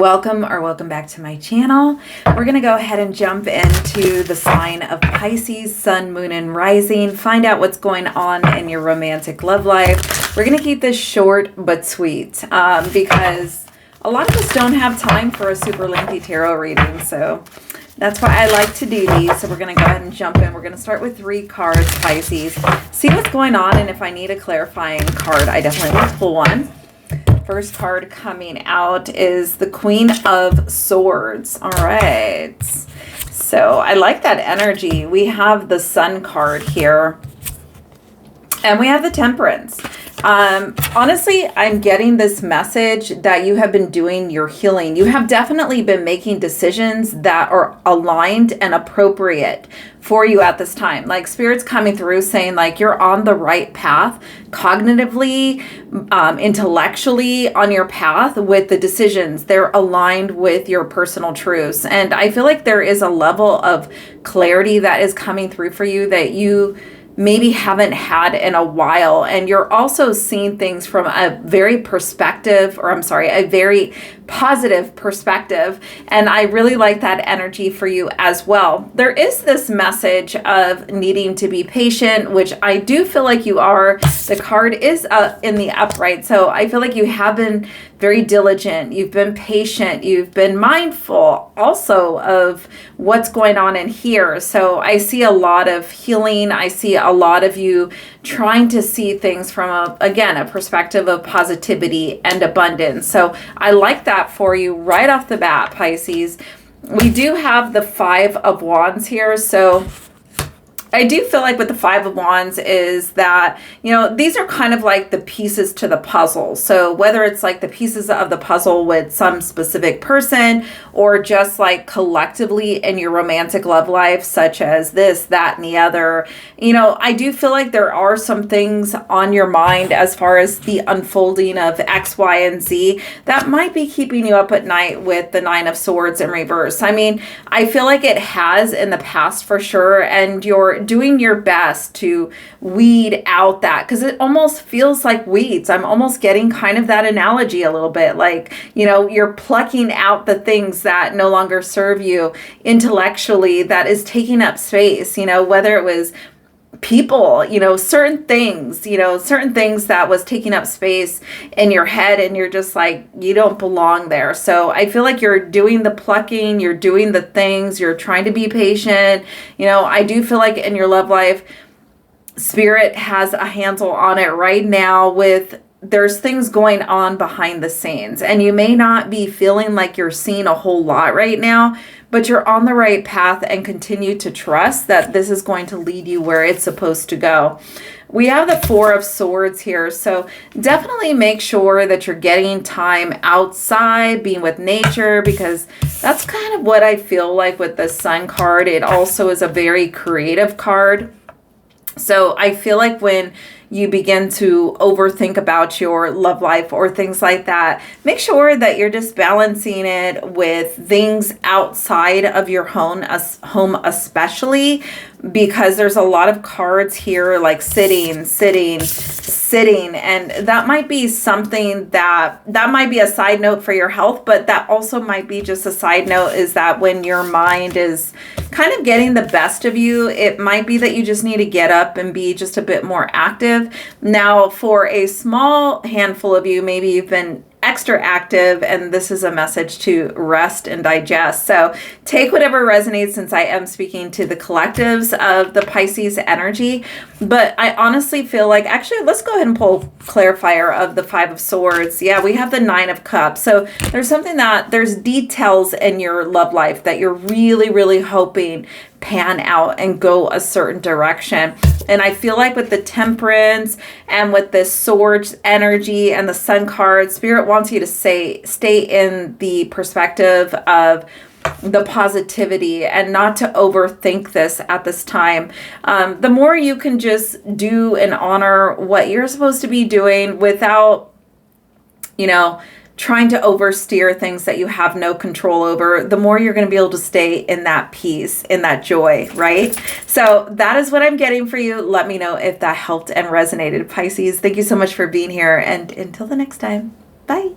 Welcome back to my channel. We're going to go ahead and jump into the sign of Pisces, Sun, Moon, and Rising. Find out what's going on in your romantic love life. We're going to keep this short but sweet because a lot of us don't have time for a super lengthy tarot reading. So that's why I like to do these. So we're going to go ahead and jump in. We're going to start with 3 cards, Pisces. See what's going on, and if I need a clarifying card, I definitely will pull one. First card coming out is the Queen of Swords. All right. So I like that energy. We have the Sun card here. And we have the Temperance. Honestly, I'm getting this message that you have been doing your healing. You have definitely been making decisions that are aligned and appropriate for you at this time. Like Spirit's coming through saying like you're on the right path, cognitively, intellectually on your path with the decisions. They're aligned with your personal truths. And I feel like there is a level of clarity that is coming through for you that you maybe haven't had in a while, and you're also seeing things from a very positive perspective, and I really like that energy for you as well. There is this message of needing to be patient, which I do feel like you are. The card is in the upright, so I feel like you have been very diligent, you've been patient, you've been mindful also of what's going on in here. So I see a lot of healing. I see a lot of you trying to see things from a perspective of positivity and abundance. So I like that for you right off the bat, Pisces. We do have the 5 of Wands here. So I do feel like with the 5 of Wands is that, these are kind of like the pieces to the puzzle. So whether it's like the pieces of the puzzle with some specific person or just like collectively in your romantic love life, such as this, that, and the other, I do feel like there are some things on your mind as far as the unfolding of X, Y, and Z that might be keeping you up at night with the 9 of Swords in reverse. I mean, I feel like it has in the past for sure, and you're doing your best to weed out that because it almost feels like weeds. I'm almost getting kind of that analogy a little bit like, you're plucking out the things that no longer serve you intellectually, that is taking up space, whether it was people, certain things that was taking up space in your head, and you're just like, you don't belong there. So I feel like you're doing the plucking, you're doing the things, you're trying to be patient. I do feel like in your love life, Spirit has a handle on it right now there's things going on behind the scenes, and you may not be feeling like you're seeing a whole lot right now, but you're on the right path, and continue to trust that this is going to lead you where it's supposed to go. We have the 4 of Swords here, so definitely make sure that you're getting time outside, being with nature, because that's kind of what I feel like with the Sun card. It also is a very creative card. So I feel like when you begin to overthink about your love life or things like that, make sure that you're just balancing it with things outside of your home especially, because there's a lot of cards here like sitting, and that might be something that might be a side note for your health, but that also might be just a side note, is that when your mind is kind of getting the best of you, it might be that you just need to get up and be just a bit more active. Now, for a small handful of you, maybe you've been extra active, and this is a message to rest and digest. So take whatever resonates, since I am speaking to the collectives of the Pisces energy. But I honestly feel like, actually, let's go ahead and pull clarifier of the 5 of Swords. Yeah, we have the 9 of Cups. So there's details in your love life that you're really, really hoping pan out and go a certain direction. And I feel like with the Temperance and with the Swords energy and the Sun card, Spirit wants you to stay in the perspective of the positivity and not to overthink this at this time. The more you can just do and honor what you're supposed to be doing without, trying to oversteer things that you have no control over, the more you're going to be able to stay in that peace, in that joy, right? So that is what I'm getting for you. Let me know if that helped and resonated, Pisces. Thank you so much for being here, and until the next time, bye.